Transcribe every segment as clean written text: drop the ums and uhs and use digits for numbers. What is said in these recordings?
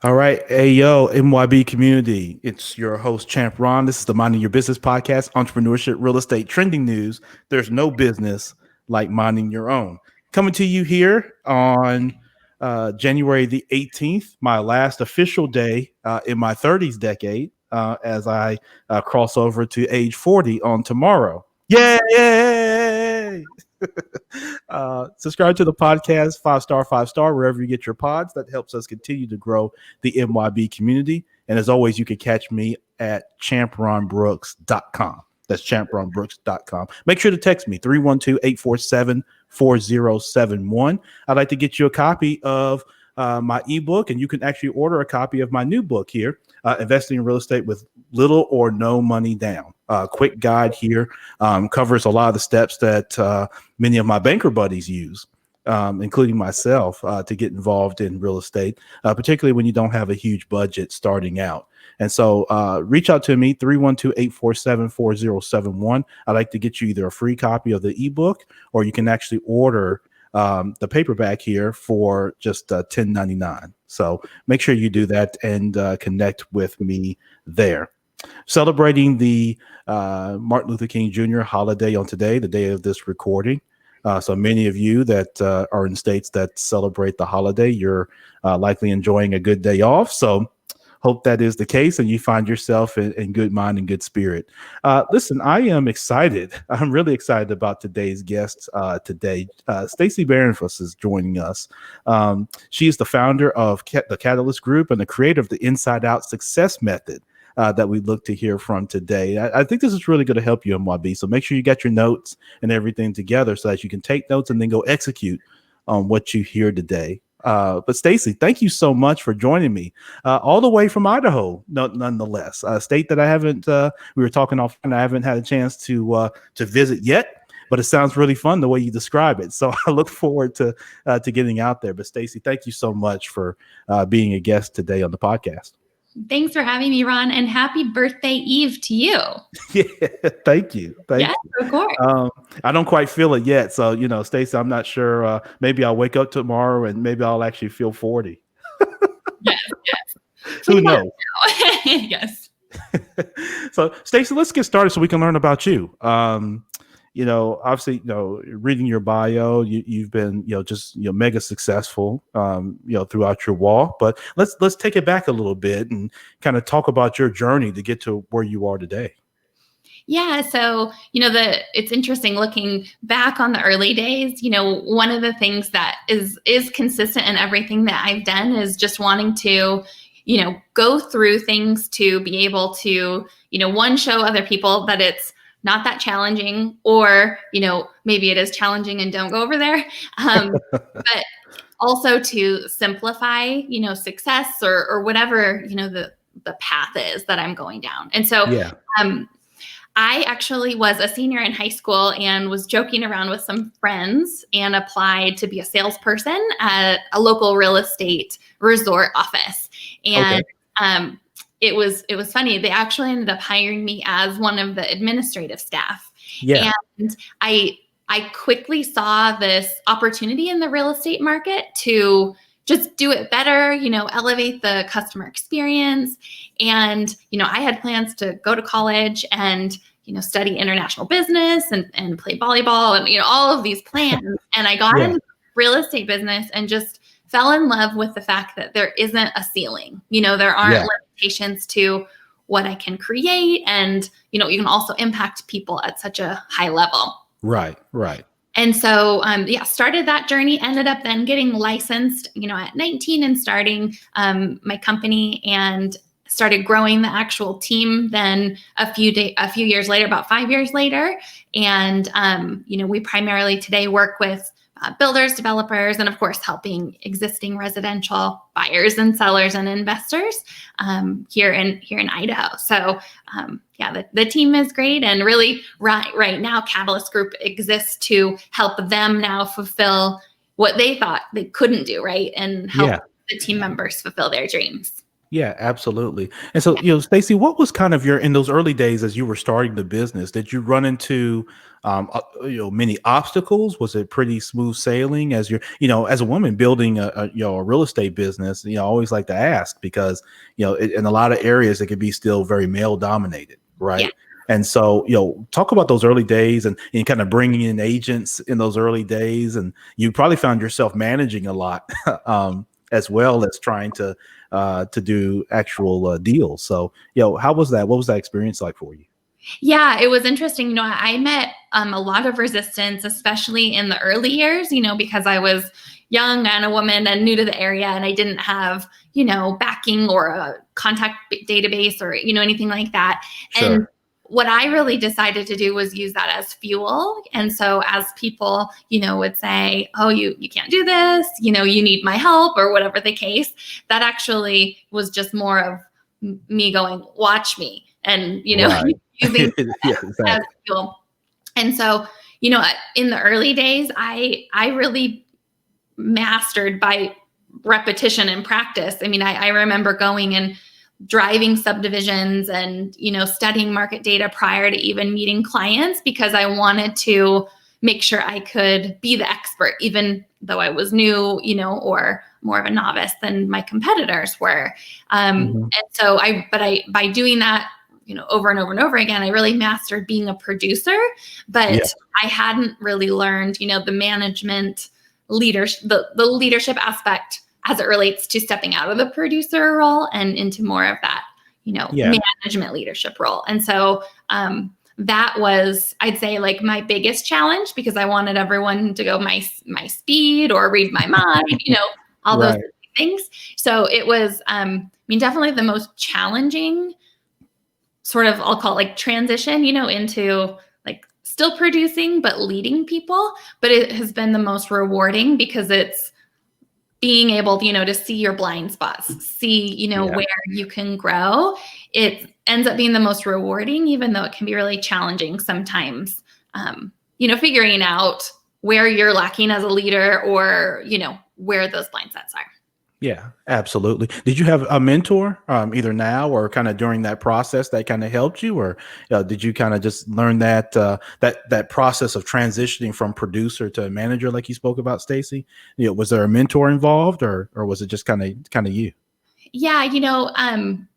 All right. Hey, yo, MYB community. It's your host, Champ Ron. This is the Minding Your Business podcast, entrepreneurship, real estate, trending news. There's no business like minding your own. Coming to you here on January the 18th, my last official day in my 30s decade, as I cross over to age 40 on tomorrow. Yay! Subscribe to the podcast, five star, wherever you get your pods. That helps us continue to grow the MYB community. And as always, you can catch me at champronbrooks.com. That's champronbrooks.com. Make sure to text me 312-847-4071. I'd like to get you a copy of my ebook, and you can actually order a copy of my new book here, Investing in Real Estate with Little or No Money Down. Quick guide here, covers a lot of the steps that many of my banker buddies use, including myself, to get involved in real estate, particularly when you don't have a huge budget starting out. And so reach out to me, 312-847-4071. I'd like to get you either a free copy of the ebook, or you can actually order the paperback here for just $10.99. So make sure you do that and connect with me there. Celebrating the Martin Luther King Jr. holiday on today, the day of this recording. So many of you that are in states that celebrate the holiday, you're likely enjoying a good day off. So hope that is the case and you find yourself in good mind and good spirit. Listen, I am excited. I'm really excited about today's guest today. Stacy Bahrenfuss is joining us. She is the founder of the Catalyst Group and the creator of the Inside Out Success Method that we look to hear from today. I think this is really going to help you, MYB. So make sure you got your notes and everything together so that you can take notes and then go execute on what you hear today. But Stacy, thank you so much for joining me all the way from Idaho, nonetheless, a state that I haven't, we were talking off and I haven't had a chance to visit yet, but it sounds really fun the way you describe it. So I look forward to getting out there. But Stacy, thank you so much for being a guest today on the podcast. Thanks for having me, Ron, and happy birthday eve to you. Yeah, thank you. Thank you. Of course. I don't quite feel it yet. So, Stacy, I'm not sure. Maybe I'll wake up tomorrow and maybe I'll actually feel 40. Yes. Who knows? Yes. So, Stacy, let's get started so we can learn about you. Obviously, reading your bio, you've been, just mega successful, throughout your walk. But let's take it back a little bit and kind of talk about your journey to get to where you are today. Yeah. So, it's interesting looking back on the early days. One of the things that is consistent in everything that I've done is just wanting to, go through things to be able to, one, show other people that it's not that challenging, or, maybe it is challenging and don't go over there. But also to simplify, success or whatever, the path is that I'm going down. And so, yeah. I actually was a senior in high school and was joking around with some friends and applied to be a salesperson at a local real estate resort office. And, okay. It was funny. They actually ended up hiring me as one of the administrative staff. Yeah. And I quickly saw this opportunity in the real estate market to just do it better, elevate the customer experience. And, I had plans to go to college and, study international business and play volleyball and, all of these plans. And I got into real estate business and just fell in love with the fact that there isn't a ceiling. There aren't limitations to what I can create. And, you can also impact people at such a high level. Right. And so, started that journey, ended up then getting licensed, at 19 and starting my company and started growing the actual team then a few years later, about 5 years later. And, we primarily today work with builders, developers, and of course, helping existing residential buyers and sellers and investors here in Idaho. So the team is great. And really right now, Catalyst Group exists to help them now fulfill what they thought they couldn't do, right? And help the team members fulfill their dreams. Yeah, absolutely. And so, Stacy, what was kind of in those early days as you were starting the business? Did you run into, many obstacles? Was it pretty smooth sailing as as a woman building a real estate business? I always like to ask because, in a lot of areas it could be still very male dominated, Yeah. right? And so, talk about those early days and kind of bringing in agents in those early days. And you probably found yourself managing a lot, as well as trying to do actual deals. So, how was that? What was that experience like for you? Yeah, it was interesting. I met a lot of resistance, especially in the early years, because I was young and a woman and new to the area, and I didn't have, backing or a contact database or, anything like that. And Sure. what I really decided to do was use that as fuel. And so as people, would say, oh, you can't do this, you need my help or whatever the case, that actually was just more of me going, watch me. And, Right. using Yeah, as exactly. fuel. And so, in the early days, I really mastered by repetition and practice. I mean, I remember going and driving subdivisions and, studying market data prior to even meeting clients because I wanted to make sure I could be the expert, even though I was new, or more of a novice than my competitors were. Hmm. And so by doing that, over and over and over again, I really mastered being a producer, Yeah. but I hadn't really learned, the management leadership, the leadership aspect as it relates to stepping out of the producer role and into more of that, Yeah. management leadership role. And so, that was, I'd say, like my biggest challenge because I wanted everyone to go my speed or read my mind, all those Right. things. So it was, definitely the most challenging sort of, I'll call it like transition, into like still producing, but leading people. But it has been the most rewarding because it's being able, to see your blind spots, see, Yeah. where you can grow. It ends up being the most rewarding, even though it can be really challenging sometimes, figuring out where you're lacking as a leader or, where those blind spots are. Yeah, absolutely. Did you have a mentor, either now or kind of during that process that kind of helped you, or did you kind of just learn that process of transitioning from producer to manager, like you spoke about, Stacy? Was there a mentor involved, or was it just kind of you? Yeah, I'm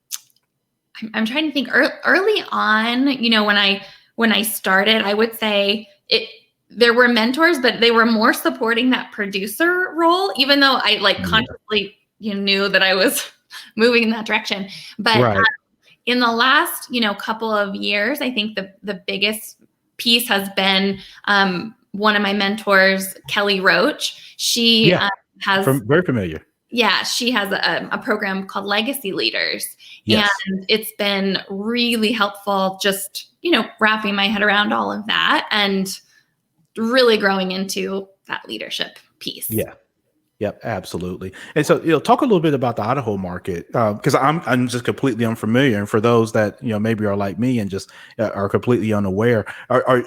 trying to think early on, when I started, I would say there were mentors, but they were more supporting that producer role, even though I like Yeah. consciously, knew that I was moving in that direction. But Right. in the last, couple of years, I think the biggest piece has been one of my mentors, Kelly Roach. She Yeah. has Very familiar. yeah, she has a program called Legacy Leaders. And Yes. it's been really helpful just, wrapping my head around all of that and really growing into that leadership piece. Yeah. Yep, absolutely. And so, talk a little bit about the Idaho market, because I'm just completely unfamiliar. And for those that maybe are like me and just are completely unaware,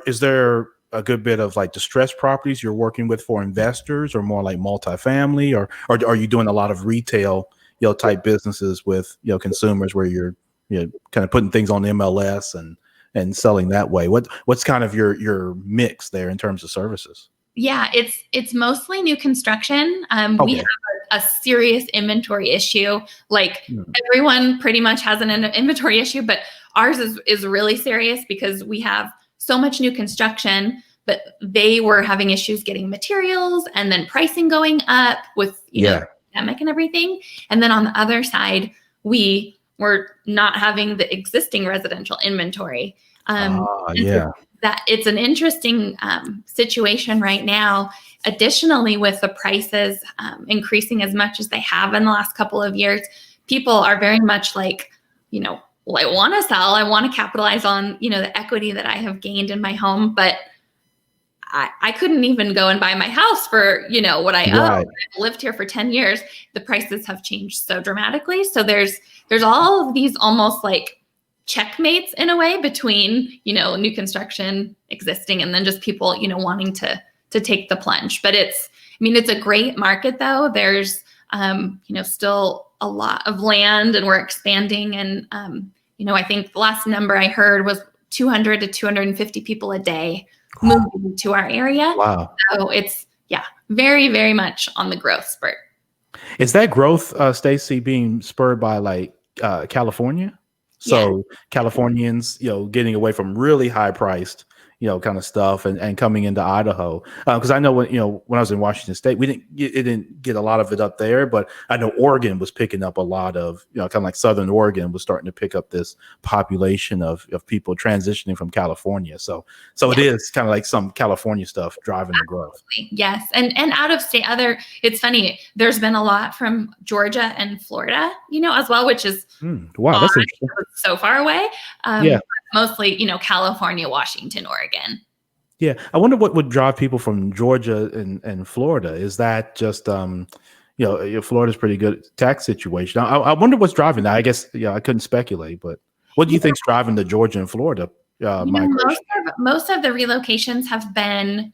is there a good bit of like distressed properties you're working with for investors, or more like multifamily, or are you doing a lot of retail type businesses with consumers where you're kind of putting things on MLS and selling that way? What's kind of your mix there in terms of services? Yeah, it's mostly new construction. We have Okay. a serious inventory issue. Like Mm. everyone pretty much has an inventory issue, but ours is really serious because we have so much new construction, but they were having issues getting materials and then pricing going up with Yeah. pandemic and everything. And then on the other side, we were not having the existing residential inventory. And so Yeah. that it's an interesting situation right now. Additionally, with the prices increasing as much as they have in the last couple of years, people are very much like, well, I want to sell, I want to capitalize on, the equity that I have gained in my home, but I couldn't even go and buy my house for, what I owe. Right. I've lived here for 10 years. The prices have changed so dramatically. So there's all of these almost like checkmates in a way between, new construction existing and then just people, wanting to take the plunge. But it's a great market though. There's, still a lot of land and we're expanding. And, I think the last number I heard was 200 to 250 people a day moving to our area. Wow. So it's, very, very much on the growth spurt. Is that growth, Stacy, being spurred by like California? So Californians, getting away from really high priced, kind of stuff and coming into Idaho. Because I know when I was in Washington State, it didn't get a lot of it up there, but I know Oregon was picking up a lot of, kind of like Southern Oregon was starting to pick up this population of people transitioning from California. So it is kind of like some California stuff driving the growth. Yes. And out of state, it's funny, there's been a lot from Georgia and Florida, as well, which is wow, that's interesting. So far away. Mostly, California, Washington, Oregon. Yeah. I wonder what would drive people from Georgia and Florida. Is that just, Florida's pretty good tax situation. I wonder what's driving that. I guess, I couldn't speculate, but what do you think's driving the Georgia and Florida migration? Most of the relocations have been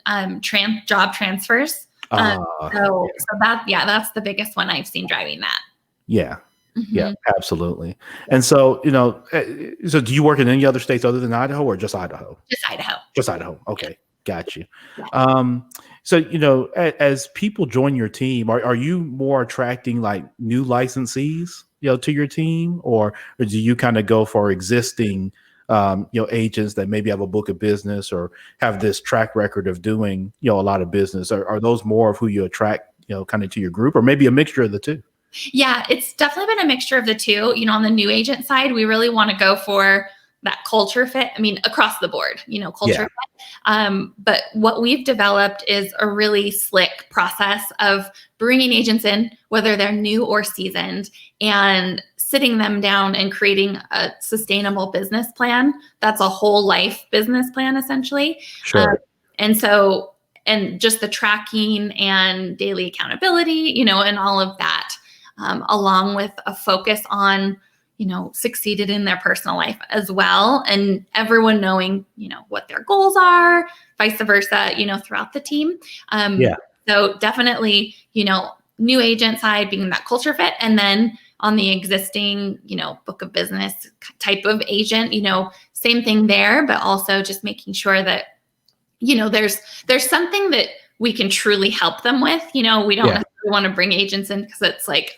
job transfers. So that's the biggest one I've seen driving that. Yeah. Mm-hmm. Yeah, absolutely. And so, so do you work in any other states other than Idaho or just Idaho? Just Idaho. Just Idaho. Okay. Got you. Yeah. So, as people join your team, are you more attracting like new licensees, to your team, or do you kind of go for existing, agents that maybe have a book of business or have this track record of doing, a lot of business? Are those more of who you attract, kind of to your group, or maybe a mixture of the two? Yeah, it's definitely been a mixture of the two. On the new agent side, we really want to go for that culture fit. I mean, across the board, culture fit. But what we've developed is a really slick process of bringing agents in, whether they're new or seasoned, and sitting them down and creating a sustainable business plan. That's a whole life business plan, essentially. Sure. And just the tracking and daily accountability, and all of that. Along with a focus on, succeeded in their personal life as well. And everyone knowing, what their goals are, vice versa, throughout the team. So definitely, new agent side being that culture fit. And then on the existing, book of business type of agent, same thing there, but also just making sure that, there's something that we can truly help them with. We don't necessarily want to bring agents in because it's like,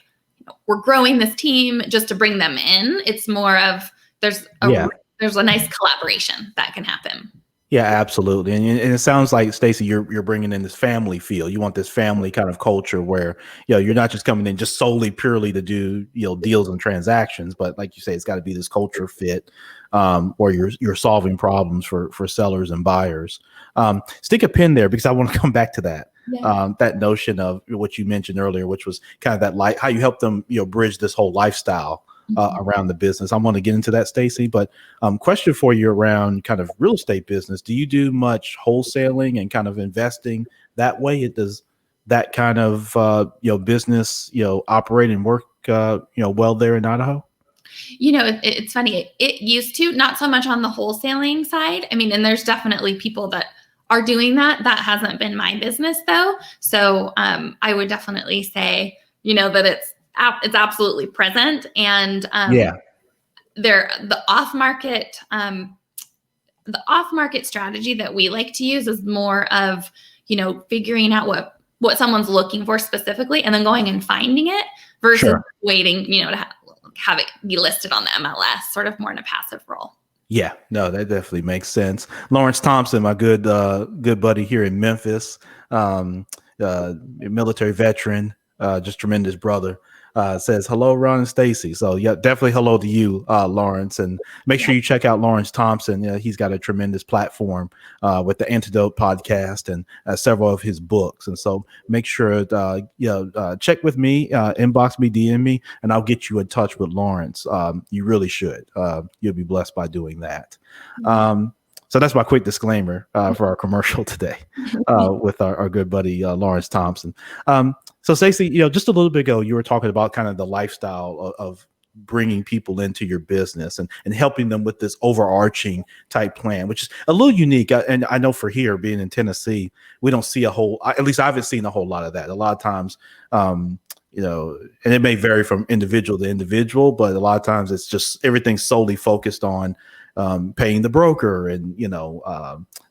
we're growing this team just to bring them in. It's more of there's a nice collaboration that can happen. Yeah, absolutely. And it sounds like, Stacy, you're bringing in this family feel. You want this family kind of culture where, you're not just coming in just solely purely to do, deals and transactions, but like you say, it's got to be this culture fit where you're solving problems for sellers and buyers. Stick a pin there because I want to come back to that. Yeah. That notion of what you mentioned earlier, which was kind of that how you help them, bridge this whole lifestyle around the business. I want to get into that, Stacy, but question for you around kind of real estate business. Do you do much wholesaling and kind of investing that way? Does that kind of, business, operate and work, well there in Idaho? It's funny. It used to, not so much on the wholesaling side. I mean, and there's definitely people that are doing that. That hasn't been my business though. So I would definitely say, that it's absolutely present. And the off-market strategy that we like to use is more of, figuring out what someone's looking for specifically and then going and finding it versus waiting, to have it be listed on the MLS, sort of more in a passive role. Yeah, no, that definitely makes sense. Lawrence Thompson, my good buddy here in Memphis, military veteran, just tremendous brother, says hello, Ron and Stacy. So yeah, definitely hello to you, Lawrence, and make sure you check out Lawrence Thompson. He's got a tremendous platform with the Antidote podcast and several of his books. And so make sure check with me, inbox me, DM me, and I'll get you in touch with Lawrence. You really should. You'll be blessed by doing that. So that's my quick disclaimer for our commercial today with our good buddy Lawrence Thompson. So Stacy, just a little bit ago, you were talking about kind of the lifestyle of bringing people into your business and helping them with this overarching type plan, which is a little unique. And I know for here, being in Tennessee, we don't see at least I haven't seen a whole lot of that. A lot of times, and it may vary from individual to individual, but a lot of times it's just everything's solely focused on paying the broker and,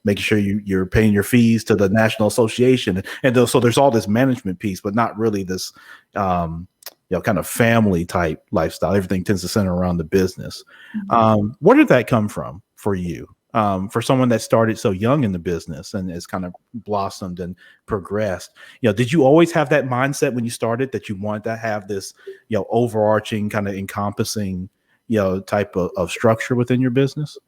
making sure you're paying your fees to the National Association. So there's all this management piece, but not really this, kind of family type lifestyle. Everything tends to center around the business. Where did that come from for you? For someone that started so young in the business and has kind of blossomed and progressed, did you always have that mindset when you started that you wanted to have this, overarching kind of encompassing, type of structure within your business?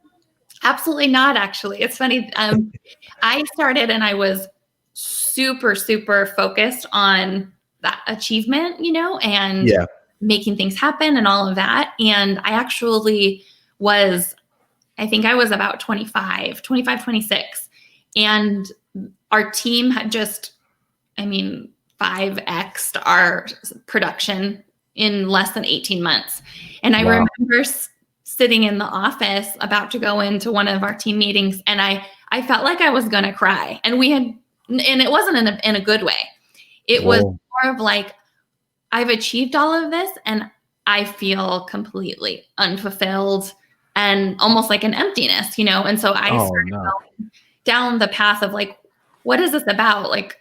Absolutely not, actually. It's funny. I started and I was super, super focused on that achievement, and Yeah. making things happen and all of that. And I actually I think I was about 25, 26. And our team had just, 5x'd our production in less than 18 months. And I Wow. remember sitting in the office about to go into one of our team meetings, and I felt like I was going to cry. And it wasn't in a good way. It was Whoa. more of like, I've achieved all of this and I feel completely unfulfilled and almost like an emptiness, And so I Oh started no. going down the path of like, what is this about? Like,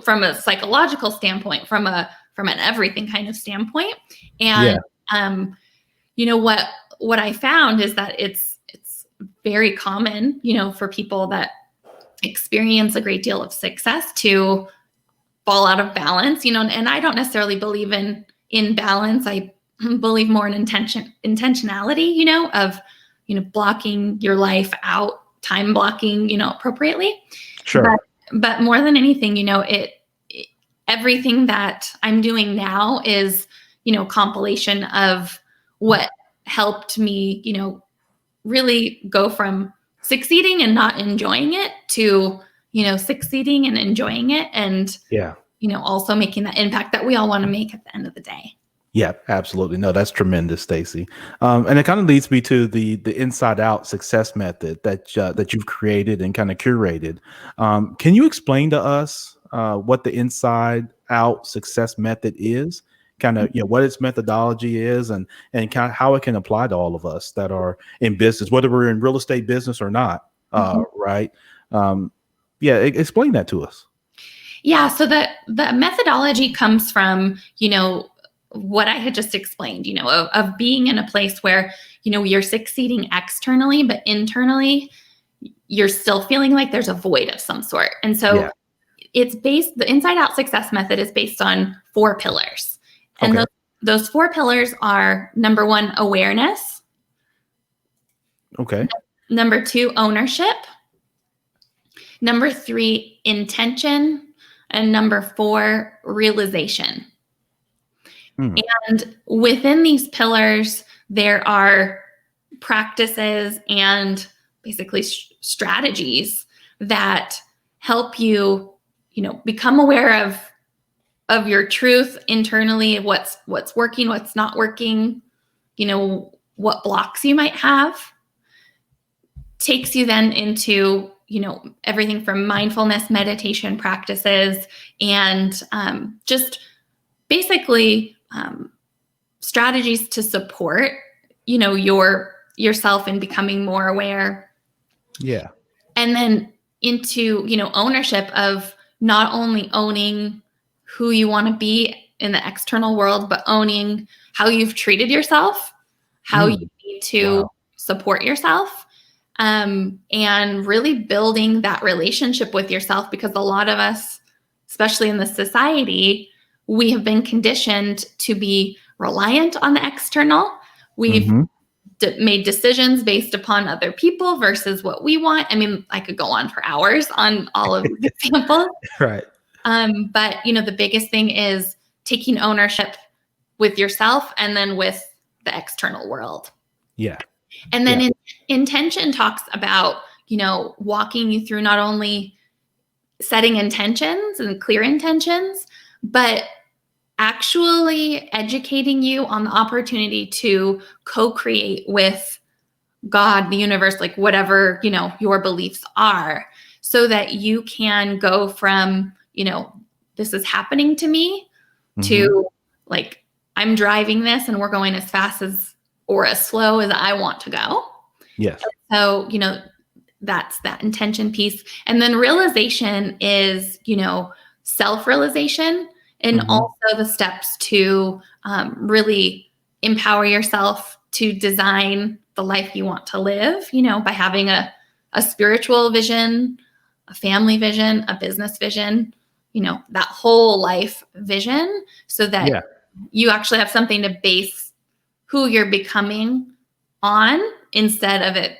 from a psychological standpoint, from an everything kind of standpoint. And, what I found is that it's very common, for people that experience a great deal of success to fall out of balance, and I don't necessarily believe in balance. I believe more in intentionality, of, blocking your life out, time blocking, appropriately. Sure. But more than anything, everything that I'm doing now is, compilation of what helped me, really go from succeeding and not enjoying it to, succeeding and enjoying it. And, Yeah. also making that impact that we all want to make at the end of the day. Yeah, absolutely. No, that's tremendous, Stacy. And it kind of leads me to the inside out success method that you've created and kind of curated. Can you explain to us what the inside out success method is? Kind of, what its methodology is, and kind of how it can apply to all of us that are in business, whether we're in real estate business or not. Right? Explain that to us. Yeah. So the methodology comes from, what I had just explained, of being in a place where, you're succeeding externally, but internally, you're still feeling like there's a void of some sort. And so the inside out success method is based on 4 pillars. And those 4 pillars are: number 1, awareness. Okay. Number 2, ownership. Number 3, intention. And number 4, realization. And within these pillars, there are practices and basically strategies that help you, become aware of your truth internally, of what's working, what's not working, what blocks you might have. Takes you then into, everything from mindfulness, meditation practices, and just basically strategies to support, yourself in becoming more aware. Yeah. And then into, ownership of not only owning who you want to be in the external world, but owning how you've treated yourself, how you need to support yourself, and really building that relationship with yourself, because a lot of us, especially in this society, we have been conditioned to be reliant on the external. We've made decisions based upon other people versus what we want. I could go on for hours on all of the examples. Right. But, the biggest thing is taking ownership with yourself and then with the external world. Yeah. And then intention talks about, walking you through not only setting intentions and clear intentions, but actually educating you on the opportunity to co-create with God, the universe, like whatever, your beliefs are, so that you can go from, this is happening to me, Hmm. to like, I'm driving this and we're going as fast as or as slow as I want to go. Yes. So, that's that intention piece. And then realization is, self-realization, and Hmm. also the steps to really empower yourself to design the life you want to live, by having a spiritual vision, a family vision, a business vision, that whole life vision, so that Yeah. you actually have something to base who you're becoming on, instead of it,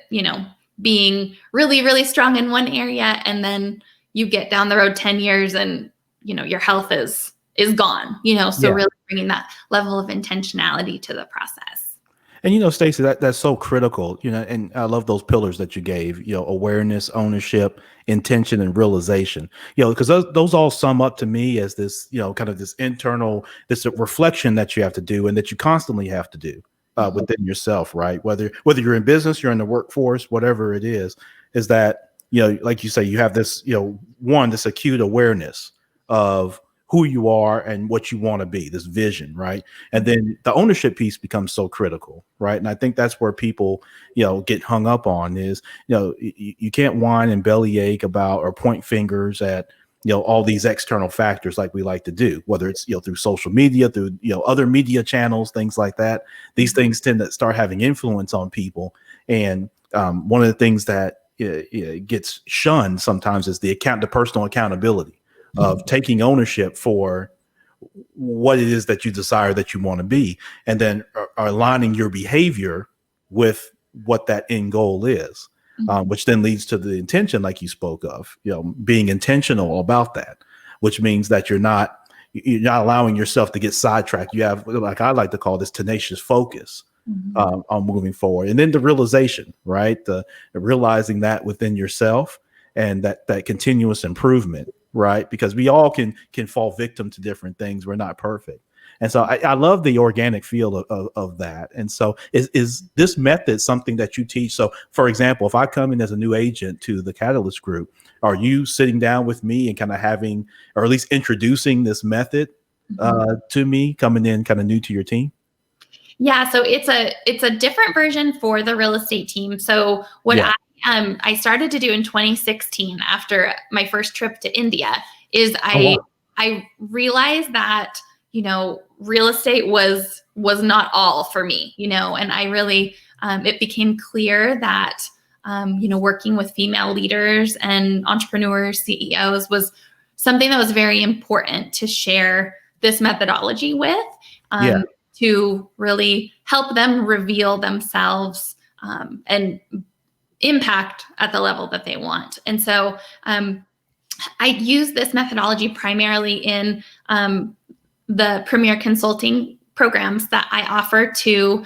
being really, really strong in one area, and then you get down the road 10 years and, your health is gone, so Yeah. really bringing that level of intentionality to the process. And Stacey, that's so critical. And I love those pillars that you gave. Awareness, ownership, intention, and realization. Because those all sum up to me as this, kind of this internal, this reflection that you have to do, and that you constantly have to do Mhm. within yourself, right? Whether you're in business, you're in the workforce, whatever it is that like you say, you have this, this acute awareness of who you are and what you want to be, this vision, right? And then the ownership piece becomes so critical, right? And I think that's where people, get hung up on is, you can't whine and bellyache about or point fingers at, all these external factors like we like to do, whether it's, through social media, through, other media channels, things like that. These things tend to start having influence on people. And one of the things that gets shunned sometimes is the personal accountability of taking ownership for what it is that you desire, that you want to be, and then aligning your behavior with what that end goal is, Mhm. which then leads to the intention, like you spoke of, being intentional about that, which means that you're not allowing yourself to get sidetracked. You have, like I like to call this, tenacious focus Mhm. on moving forward, and then the realization, right? The realizing that within yourself, and that continuous improvement, right? Because we all can fall victim to different things. We're not perfect. And so I love the organic feel of that. And so is this method something that you teach? So for example, if I come in as a new agent to the Catalyst Group, are you sitting down with me and kind of having, or at least introducing this method Mhm. to me, coming in kind of new to your team? Yeah, so it's a different version for the real estate team. So what Yeah. I started to do in 2016 after my first trip to India is Oh, wow. I realized that, real estate was not all for me, and I really it became clear that working with female leaders and entrepreneurs, CEOs, was something that was very important to share this methodology with. Yeah. To really help them reveal themselves, and impact at the level that they want. And so I use this methodology primarily in the premier consulting programs that I offer to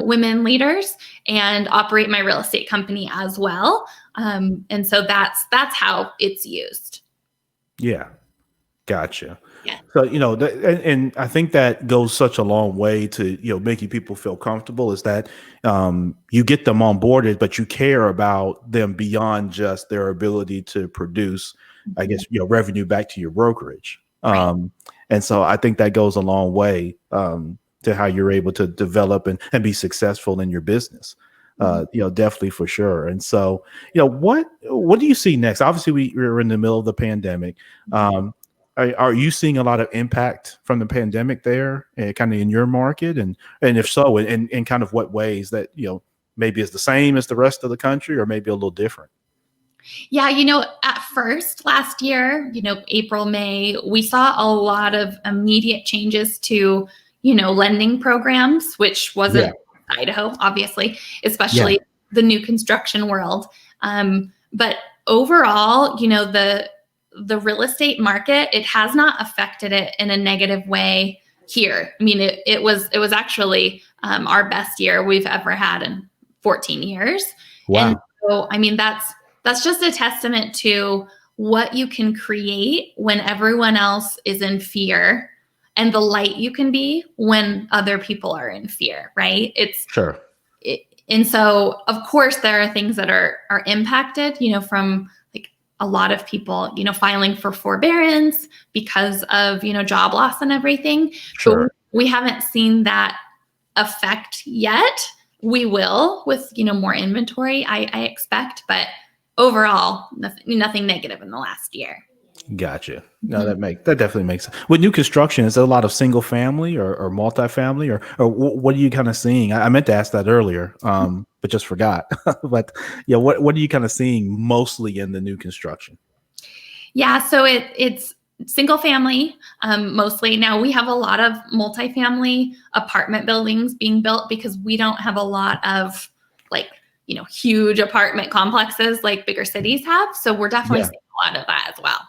women leaders, and operate my real estate company as well. And so that's how it's used. Yeah. Gotcha. Yeah. So, and I think that goes such a long way to, making people feel comfortable, is that you get them onboarded, but you care about them beyond just their ability to produce, I Mhm. guess, revenue back to your brokerage. Right. And so I think that goes a long way to how you're able to develop and be successful in your business. Mhm. Definitely, for sure. And so, what do you see next? Obviously, we're in the middle of the pandemic. Um, are you seeing a lot of impact from the pandemic there, kind of in your market, and if so, in kind of what ways that maybe is the same as the rest of the country, or maybe a little different? Yeah, at first last year, April, May, we saw a lot of immediate changes to, lending programs, which Yeah, wasn't Idaho, obviously, yeah, especially the new construction world. But overall, the real estate market, it has not affected it in a negative way here. I mean, it was actually our best year we've ever had in 14 years. And wow, so, I mean, that's just a testament to what you can create when everyone else is in fear, and the light you can be when other people are in fear, right? sure, And so of course there are things that are impacted, from like a lot of people, filing for forbearance because of, job loss and everything. Sure. But we haven't seen that effect yet. We will with, more inventory, I expect, but overall, nothing negative in the last year. Gotcha. No, that definitely makes sense. With new construction, is there a lot of single family or multifamily or what are you kind of seeing? I meant to ask that earlier, but just forgot. But yeah, what are you kind of seeing mostly in the new construction? Yeah, so it's single family mostly. Now we have a lot of multifamily apartment buildings being built because we don't have a lot of like, huge apartment complexes like bigger cities have. So we're definitely Yeah, seeing a lot of that as well.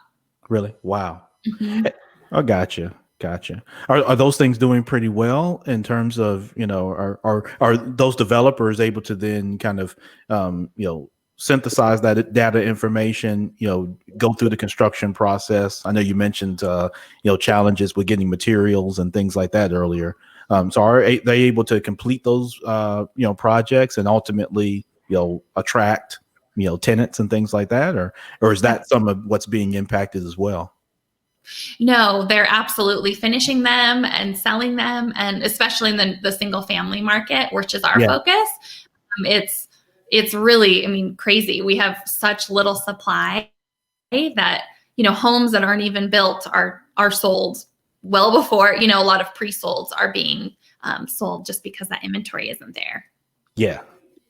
really. Wow. Mhm. Oh, gotcha. Gotcha. Are those things doing pretty well in terms of, are those developers able to then kind of, synthesize that data information, go through the construction process? I know you mentioned, challenges with getting materials and things like that earlier. So they able to complete those, projects and ultimately, attract, tenants and things like that? Or is that some of what's being impacted as well? No, they're absolutely finishing them and selling them, and especially in the single family market, which is our Yeah. focus. It's really, crazy. We have such little supply that homes that aren't even built are sold well before a lot of pre-solds are being sold just because that inventory isn't there. Yeah.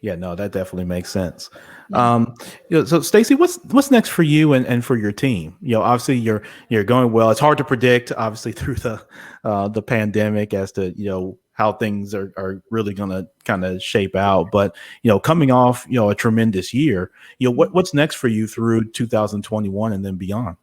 Yeah, no, that definitely makes sense. Yeah. So Stacy, what's next for you and for your team? Obviously you're going well. It's hard to predict, obviously, through the pandemic as to how things are really going to kind of shape out. But coming off a tremendous year, what's next for you through 2021 and then beyond?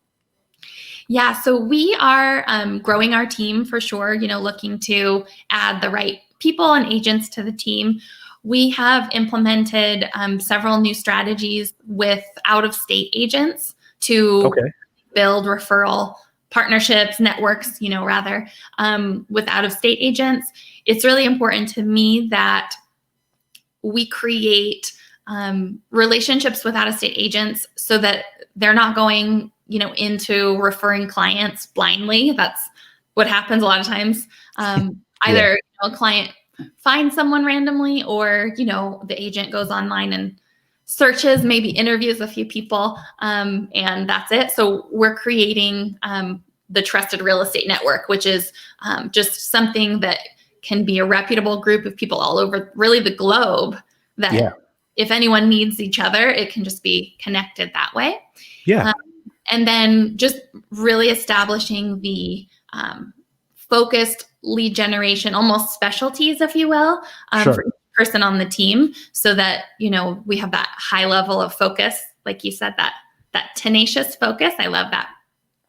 Yeah, so we are growing our team for sure, looking to add the right people and agents to the team. We have implemented several new strategies with out-of-state agents to Okay. build referral partnerships, networks, rather, with out-of-state agents. It's really important to me that we create relationships with out-of-state agents so that they're not going, into referring clients blindly. That's what happens a lot of times. Either a client finds someone randomly, or the agent goes online and searches, maybe interviews a few people, and that's it. So we're creating the Trusted Real Estate Network, which is just something that can be a reputable group of people all over really the globe that Yeah. if anyone needs each other, it can just be connected that way. Yeah. And then just really establishing the focused lead generation, almost specialties, if you will, Sure. for each person on the team, so that we have that high level of focus, like you said, that tenacious focus. I love that.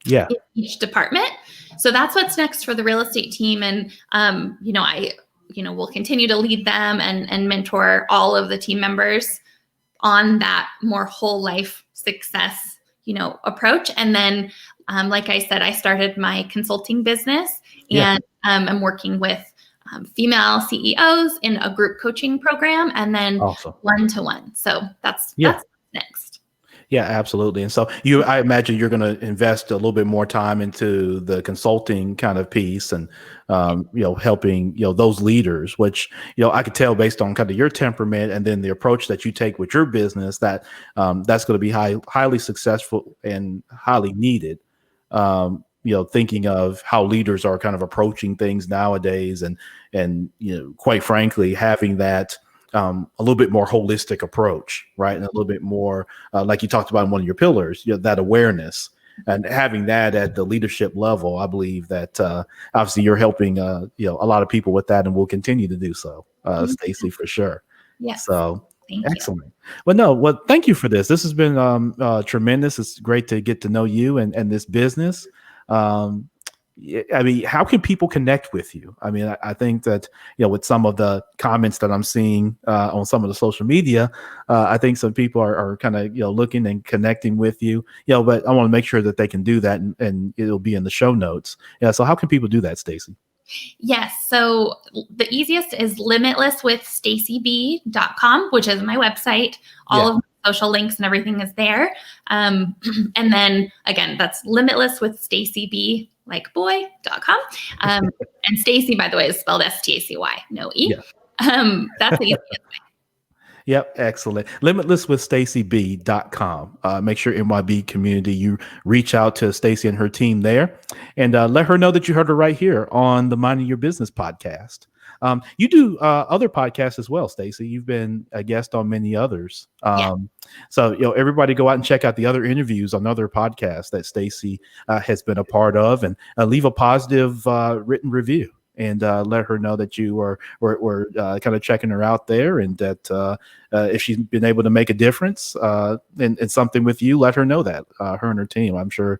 Yeah. In each department. So that's what's next for the real estate team, and I will continue to lead them and mentor all of the team members on that more whole life success approach. And then, like I said, I started my consulting business, Yeah. and I'm working with female CEOs in a group coaching program, and then Awesome. one-to-one. So that's Yeah. next. Yeah, absolutely. And so I imagine you're going to invest a little bit more time into the consulting kind of piece and, helping, those leaders, which, I could tell based on kind of your temperament and then the approach that you take with your business that that's going to be highly successful and highly needed. Thinking of how leaders are kind of approaching things nowadays and, quite frankly, having that a little bit more holistic approach, right? And a little bit more, like you talked about in one of your pillars, that awareness and having that at the leadership level. I believe that obviously you're helping, a lot of people with that, and will continue to do so, Stacy, for sure. Yes. So Thank you. excellent. Well, thank you for this. This has been tremendous. It's great to get to know you and this business. How can people connect with you? I think that, with some of the comments that I'm seeing on some of the social media, I think some people are kind of, looking and connecting with you, but I want to make sure that they can do that and it'll be in the show notes. Yeah. So how can people do that, Stacy? Yes. So the easiest is limitlesswithstacyb.com, which is my website. All of my social links and everything is there. And then again, that's Limitless with Stacy B, like boy.com. And Stacy, by the way, is spelled Stacy, no E. Yeah. That's the easiest way. Yep, excellent. Limitlesswithstacyb.com. Make sure MYB community, you reach out to Stacy and her team there, and let her know that you heard her right here on the Minding Your Business podcast. You do other podcasts as well, Stacy. You've been a guest on many others. So, everybody go out and check out the other interviews on other podcasts that Stacy has been a part of, and leave a positive written review. And let her know that you were kind of checking her out there, and that if she's been able to make a difference in something with you, let her know that, her and her team. I'm sure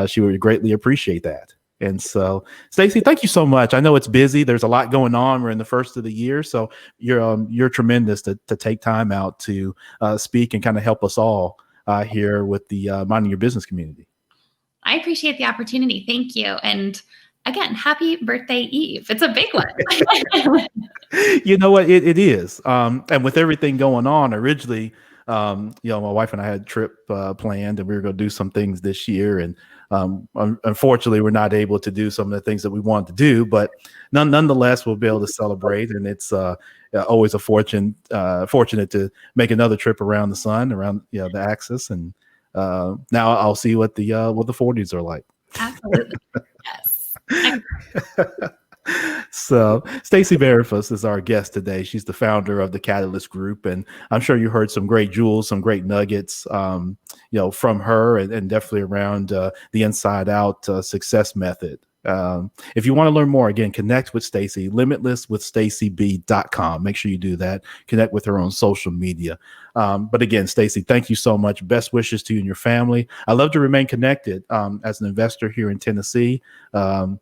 she would greatly appreciate that. And so, Stacy, thank you so much. I know it's busy. There's a lot going on. We're in the first of the year, so you're tremendous to take time out to speak and kind of help us all here with the Minding Your Business community. I appreciate the opportunity. Thank you. And again, happy birthday Eve. It's a big one. You know what? It is. And with everything going on, originally, my wife and I had a trip planned, and we were going to do some things this year. And unfortunately, we're not able to do some of the things that we wanted to do. But nonetheless, we'll be able to celebrate. And it's always fortunate to make another trip around the sun, around the axis. And now I'll see what the 40s are like. Absolutely. Yes. So Stacy Bahrenfuss is our guest today. She's the founder of the Catalyst Group, and I'm sure you heard some great jewels, some great nuggets, from her, and definitely around the Inside Out success method. If you want to learn more, again, connect with Stacy, limitlesswithstacyb.com. Make sure you do that. Connect with her on social media. But again, Stacy, thank you so much. Best wishes to you and your family. I love to remain connected as an investor here in Tennessee. And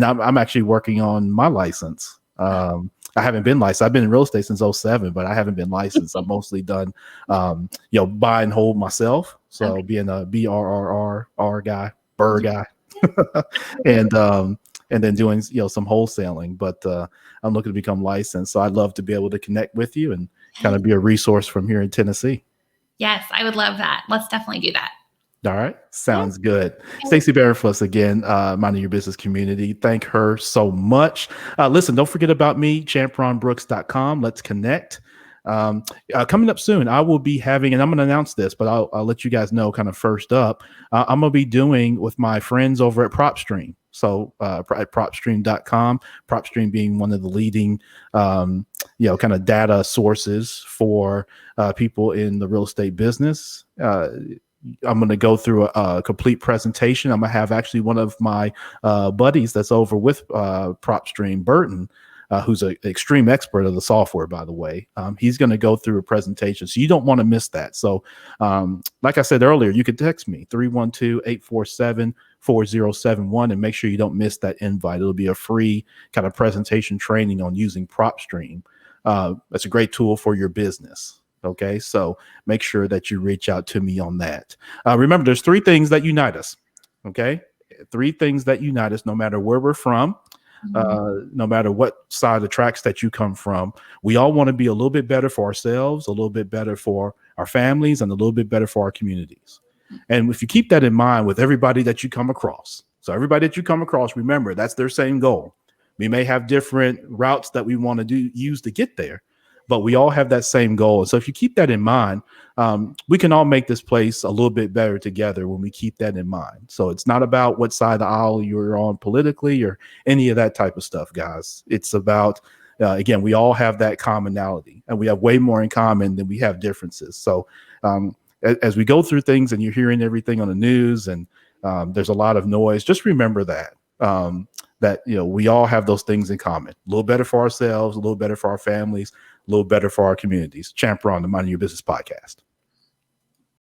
I'm actually working on my license. I haven't been licensed. I've been in real estate since 2007, but I haven't been licensed. I've mostly done, buy and hold myself. So being a BRRR guy, Burr guy. and then doing some wholesaling, but I'm looking to become licensed, so I'd love to be able to connect with you and kind of be a resource from here in Tennessee. Yes, I would love that. Let's definitely do that. All right, sounds good. Stacy Bahrenfuss again, Minding Your Business community. Thank her so much. Listen, don't forget about me, champronbrooks.com. Let's connect. Coming up soon, I will be having, and I'm going to announce this, but I'll let you guys know kind of first up. I'm going to be doing with my friends over at PropStream. So at propstream.com, PropStream being one of the leading, kind of data sources for people in the real estate business. I'm going to go through a complete presentation. I'm going to have actually one of my buddies that's over with PropStream, Burton, who's an extreme expert of the software, by the way. He's going to go through a presentation, so you don't want to miss that. So like I said earlier, you can text me 312-847-4071 and make sure you don't miss that invite. It'll be a free kind of presentation training on using PropStream. That's a great tool for your business. Okay, so make sure that you reach out to me on that. Remember, there's 3 things that unite us. Okay, 3 things that unite us, no matter where we're from. No matter what side of the tracks that you come from, we all want to be a little bit better for ourselves, a little bit better for our families, and a little bit better for our communities. And if you keep that in mind with everybody that you come across, remember, that's their same goal. We may have different routes that we want to use to get there, but we all have that same goal. And so if you keep that in mind, we can all make this place a little bit better together when we keep that in mind. So it's not about what side of the aisle you're on politically or any of that type of stuff, guys. It's about, again, we all have that commonality, and we have way more in common than we have differences. So as we go through things and you're hearing everything on the news and there's a lot of noise, just remember that. That we all have those things in common. A little better for ourselves, a little better for our families, a little better for our communities. Champ Ron, the Minding Your Business podcast.